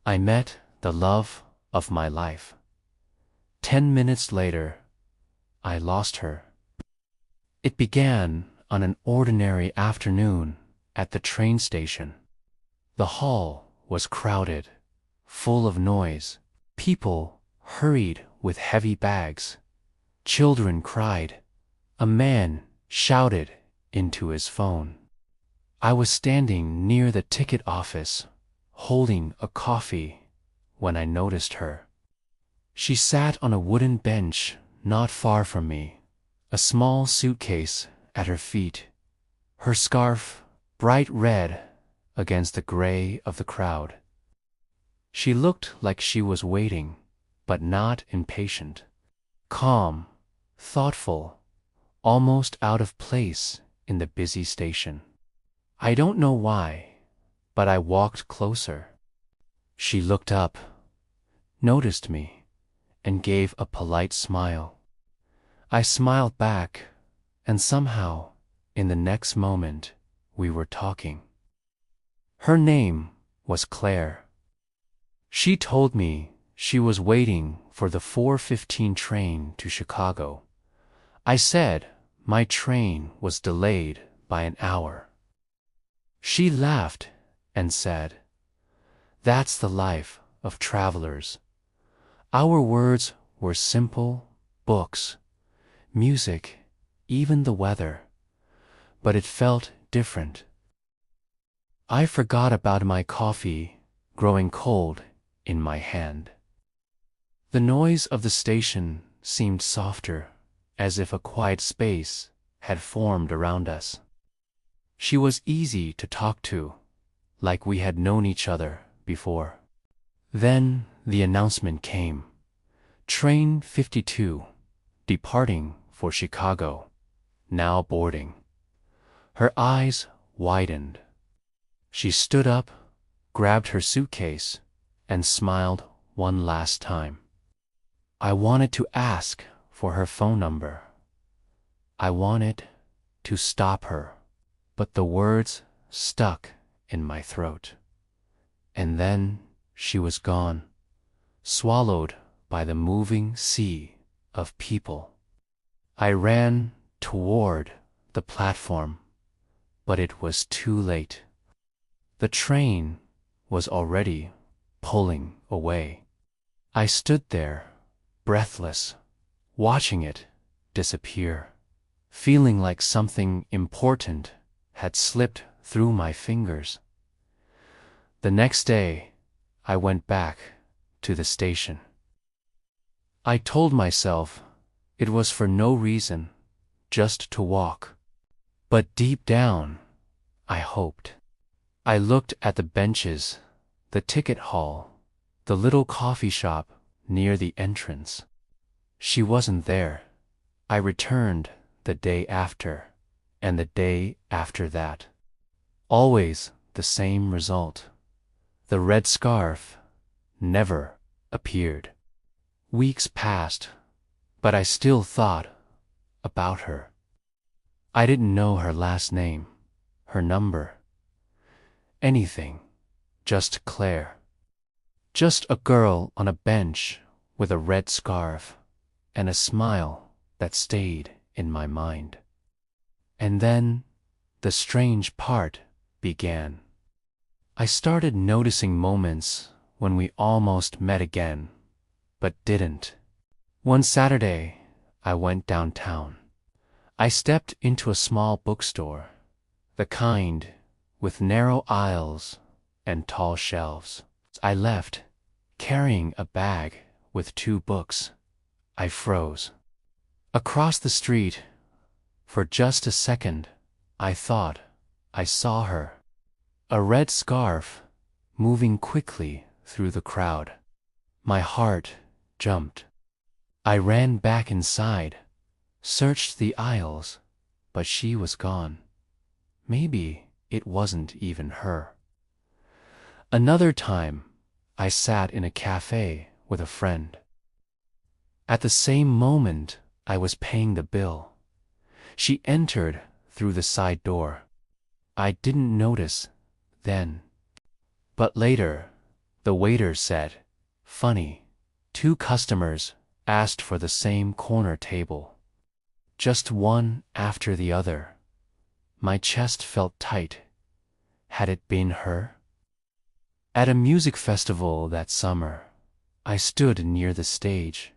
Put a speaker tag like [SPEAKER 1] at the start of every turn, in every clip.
[SPEAKER 1] I met the love of my life. 10 minutes later, I lost her. It began on an ordinary afternoon at the train station. The hall was crowded, full of noise. People hurried with heavy bags. Children cried. A man shouted into his phone. I was standing near the ticket office, holding a coffee, when I noticed her. She sat on a wooden bench not far from me, a small suitcase at her feet, her scarf bright red against the gray of the crowd. She looked like she was waiting, but not impatient. Calm, thoughtful, almost out of place in the busy station. I don't know why, but I walked closer. She looked up, noticed me, and gave a polite smile. I smiled back, and somehow, in the next moment, we were talking. Her name was Claire. She told me she was waiting for the 4:15 train to Chicago. I said my train was delayed by an hour. She laughed and said, "That's the life of travelers." Our words were simple, books, music, even the weather, but it felt different. I forgot about my coffee growing cold in my hand. The noise of the station seemed softer, as if a quiet space had formed around us. She was easy to talk to, like we had known each other before. Then the announcement came. Train 52, departing for Chicago, now boarding. Her eyes widened. She stood up, grabbed her suitcase, and smiled one last time. I wanted to ask for her phone number. I wanted to stop her, but the words stuck in my throat. And then she was gone, swallowed by the moving sea of people. I ran toward the platform, but it was too late. The train was already pulling away. I stood there, breathless, watching it disappear, feeling like something important had slipped through my fingers. The next day, I went back to the station. I told myself it was for no reason, just to walk. But deep down, I hoped. I looked at the benches, the ticket hall, the little coffee shop near the entrance. She wasn't there. I returned the day after, and the day after that. Always the same result. The red scarf never appeared. Weeks passed, but I still thought about her. I didn't know her last name, her number, anything, just Claire. Just a girl on a bench with a red scarf and a smile that stayed in my mind. And then the strange part began. I started noticing moments when we almost met again, but didn't. One Saturday, I went downtown. I stepped into a small bookstore, the kind with narrow aisles and tall shelves. I left, carrying a bag with 2 books. I froze. Across the street, for just a second, I thought I saw her. A red scarf moving quickly through the crowd. My heart jumped. I ran back inside, searched the aisles, but she was gone. Maybe it wasn't even her. Another time, I sat in a cafe with a friend. At the same moment, I was paying the bill. She entered through the side door. I didn't notice then, but later, The waiter said, "Funny, 2 customers asked for the same corner table. Just one after the other." My chest felt tight. Had it been her? At a music festival that summer, I stood near the stage.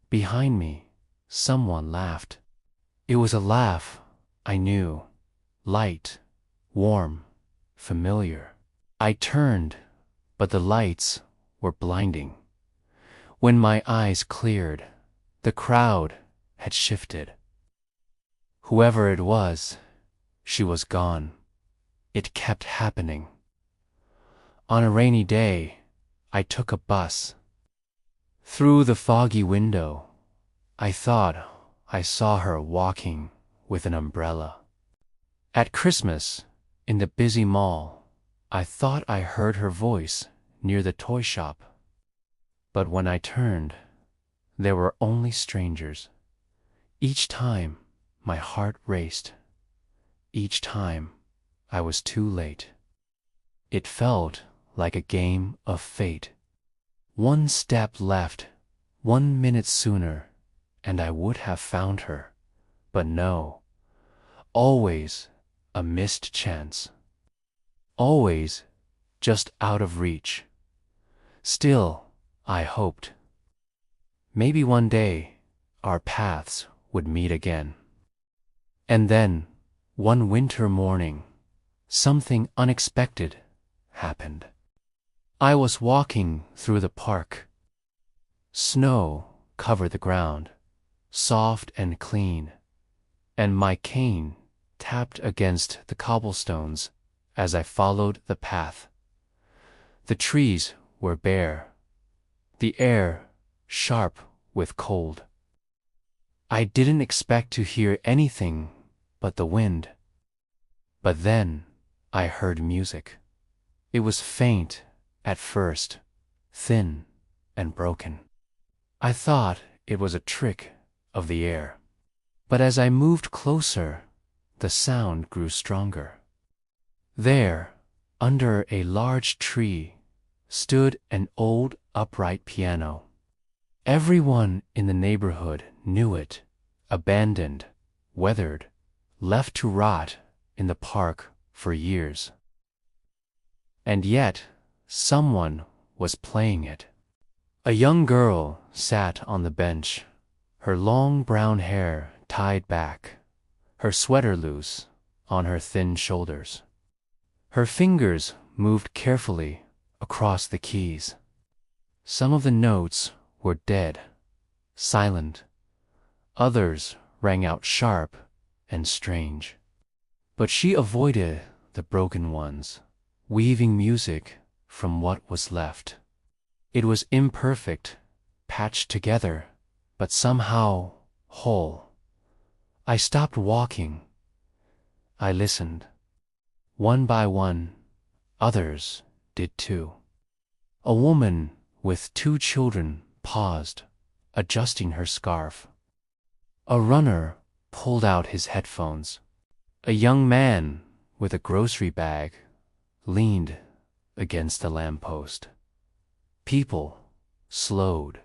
[SPEAKER 1] Behind me, someone laughed. It was a laugh I knew, light, warm, familiar. I turned, but the lights were blinding. When my eyes cleared, the crowd had shifted. Whoever it was, she was gone. It kept happening. On a rainy day, I took a bus. Through the foggy window, I thought I saw her walking with an umbrella. At Christmas, in the busy mall, I thought I heard her voice near the toy shop. But when I turned, there were only strangers. Each time, my heart raced. Each time, I was too late. It felt like a game of fate. One step left, 1 minute sooner, and I would have found her. But no, always a missed chance. Always just out of reach. Still, I hoped. Maybe one day our paths would meet again. And then, one winter morning, something unexpected happened. I was walking through the park. Snow covered the ground, soft and clean, and my cane tapped against the cobblestones as I followed the path. The trees were bare, the air sharp with cold. I didn't expect to hear anything but the wind. But then I heard music. It was faint at first, thin and broken. I thought it was a trick of the air. But as I moved closer, the sound grew stronger. There, under a large tree, stood an old upright piano. Everyone in the neighborhood knew it, abandoned, weathered, left to rot in the park for years. And yet, someone was playing it. A young girl sat on the bench, her long brown hair tied back, her sweater loose on her thin shoulders. Her fingers moved carefully across the keys. Some of the notes were dead, silent. Others rang out sharp and strange. But she avoided the broken ones, weaving music from what was left. It was imperfect, patched together, but somehow whole. I stopped walking. I listened. One by one, others did too. A woman with 2 children paused, adjusting her scarf. A runner pulled out his headphones. A young man with a grocery bag leaned against the lamppost. People slowed,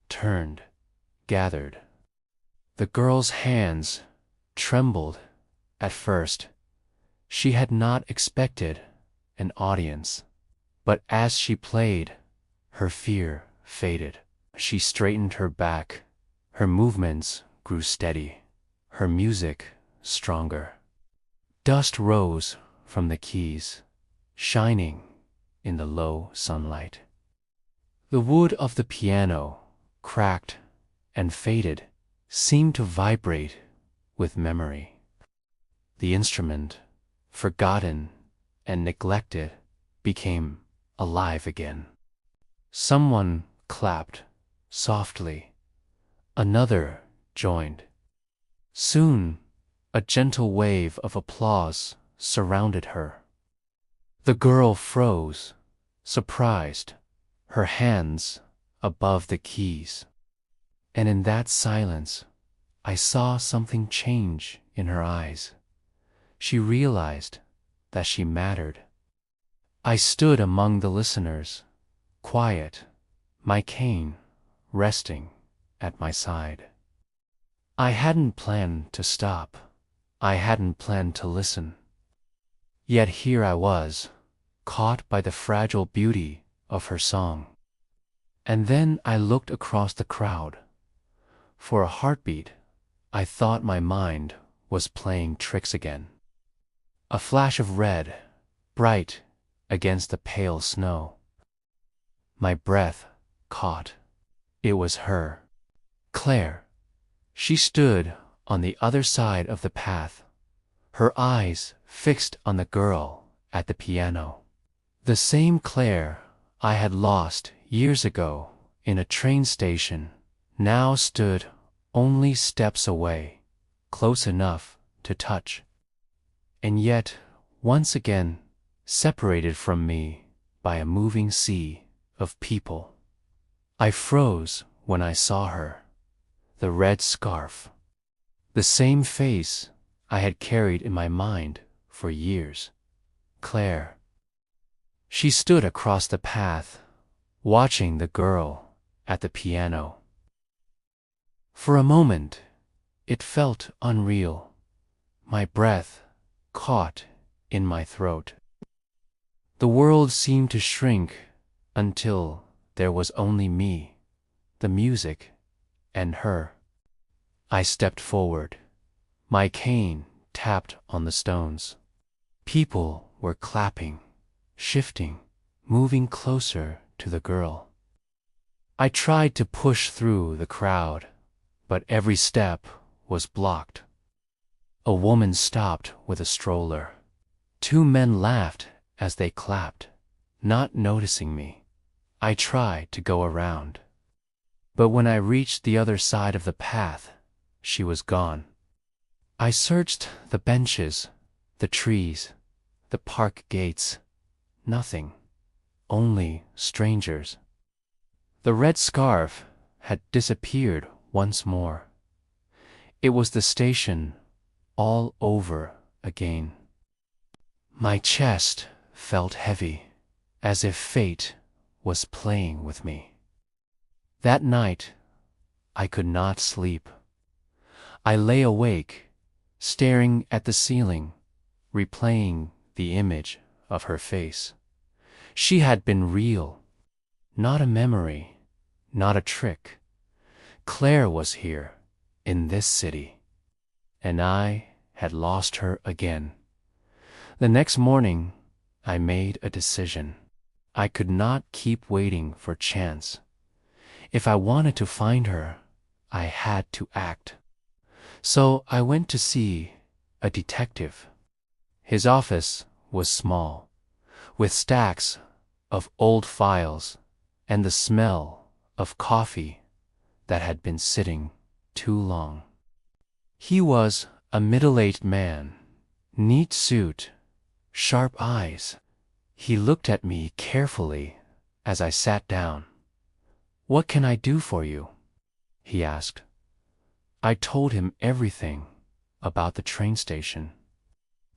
[SPEAKER 1] turned, gathered. The girl's hands trembled at first. She had not expected an audience. But as she played, her fear faded. She straightened her back. Her movements grew steady. Her music stronger. Dust rose from the keys, shining in the low sunlight. The wood of the piano, cracked and faded, seemed to vibrate with memory. The instrument, forgotten and neglected, became alive again. Someone clapped softly. Another joined. Soon, a gentle wave of applause surrounded her. The girl froze, surprised, her hands above the keys. And in that silence, I saw something change in her eyes. She realized that she mattered. I stood among the listeners, quiet, my cane resting at my side. I hadn't planned to stop. I hadn't planned to listen. Yet here I was, caught by the fragile beauty of her song. And then I looked across the crowd. For a heartbeat, I thought my mind was playing tricks again. A flash of red, bright against the pale snow. My breath caught. It was her. Claire. She stood on the other side of the path, her eyes fixed on the girl at the piano. The same Claire I had lost years ago in a train station now stood only steps away, close enough to touch, and yet once again separated from me by a moving sea of people. I froze when I saw her, the red scarf, the same face I had carried in my mind for years. Claire. She stood across the path, watching the girl at the piano. For a moment, it felt unreal. My breath caught in my throat. The world seemed to shrink until there was only me, the music, and her. I stepped forward. My cane tapped on the stones. People were clapping, shifting, moving closer to the girl. I tried to push through the crowd, but every step was blocked. A woman stopped with a stroller. Two men laughed as they clapped, not noticing me. I tried to go around. But when I reached the other side of the path, she was gone. I searched the benches, the trees, the park gates. Nothing. Only strangers. The red scarf had disappeared once more. It was the station all over again. My chest felt heavy, as if fate was playing with me. That night, I could not sleep. I lay awake, staring at the ceiling, replaying the image of her face. She had been real, not a memory, not a trick. Claire was here, in this city, and I had lost her again. The next morning, I made a decision. I could not keep waiting for chance. If I wanted to find her, I had to act. So I went to see a detective. His office was small, with stacks of old files and the smell of coffee that had been sitting too long. He was a middle-aged man, neat suit, sharp eyes. He looked at me carefully as I sat down. "What can I do for you?" he asked. I told him everything about the train station,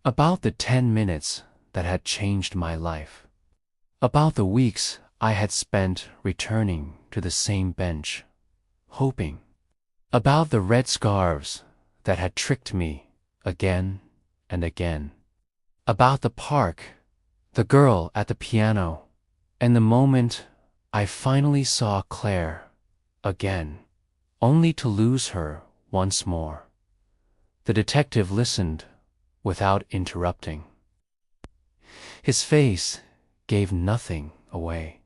[SPEAKER 1] about the 10 minutes that had changed my life, about the weeks I had spent returning to the same bench, hoping, about the red scarves that had tricked me again and again, about the park, the girl at the piano, and the moment I finally saw Claire again, only to lose her once more. The detective listened without interrupting. His face gave nothing away.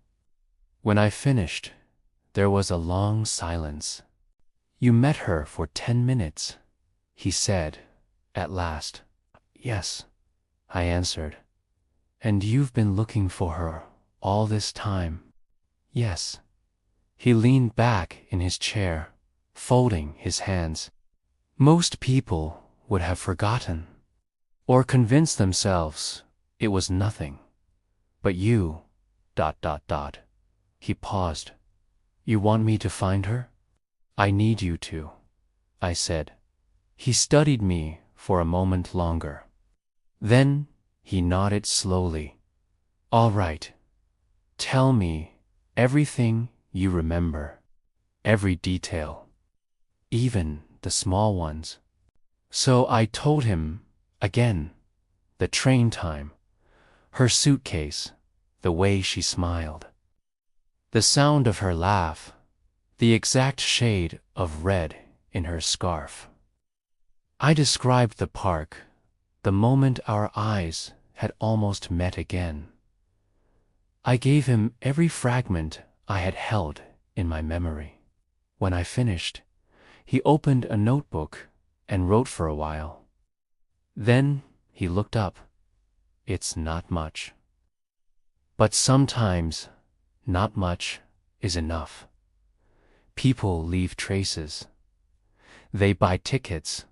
[SPEAKER 1] When I finished, there was a long silence. "You met her for 10 minutes, he said at last. "Yes," I answered. "And you've been looking for her all this time?" "Yes." He leaned back in his chair, folding his hands. "Most people would have forgotten, or convinced themselves it was nothing. But you, ... He paused. "You want me to find her?" "I need you to," I said. He studied me for a moment longer. Then he nodded slowly. "All right. Tell me Everything you remember, every detail, even the small ones. So I told him again, the train time, her suitcase, the way she smiled, the sound of her laugh, the exact shade of red in her scarf. I described the park, the moment our eyes had almost met again. I gave him every fragment I had held in my memory. When I finished, he opened a notebook and wrote for a while. Then he looked up. It's not much. But sometimes, not much is enough. People leave traces. They buy tickets.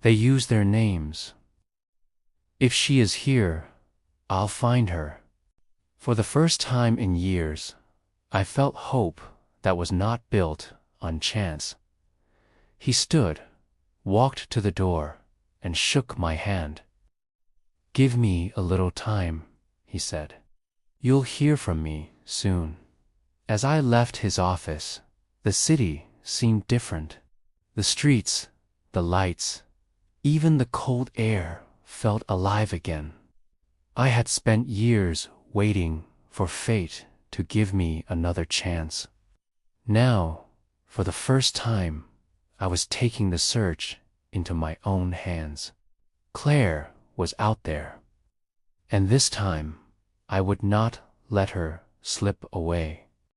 [SPEAKER 1] They use their names. If she is here, I'll find her. For the first time in years, I felt hope that was not built on chance. He stood, walked to the door, and shook my hand. "Give me a little time," he said. "You'll hear from me soon." As I left his office, the city seemed different. The streets, the lights, even the cold air felt alive again. I had spent years waiting for fate to give me another chance. Now, for the first time, I was taking the search into my own hands. Claire was out there, and this time I would not let her slip away.